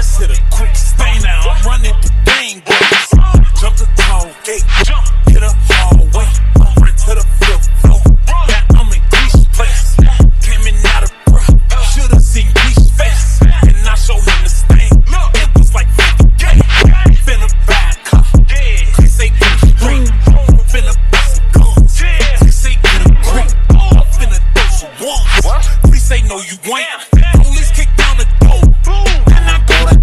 just hit a quick stain now. I'm running the game, boys. Jump the tall gate, hit a hallway, right to the fifth floor. Now I'm in Greece place. Came in out of breath. Should've seen Greece face. And I showed him the stain. It was like 50K. Finna buy a car. They say get a drink. Finna buy some guns. They say get a grip. I'm finna throw some ones. Please say no you ain't. Police kick down the door. And I go like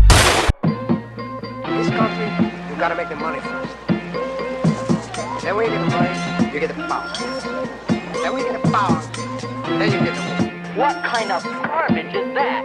this country, you gotta make the money first. Then when you get the money, you get the power. Then when you get the power, then you get the money. What kind of garbage is that?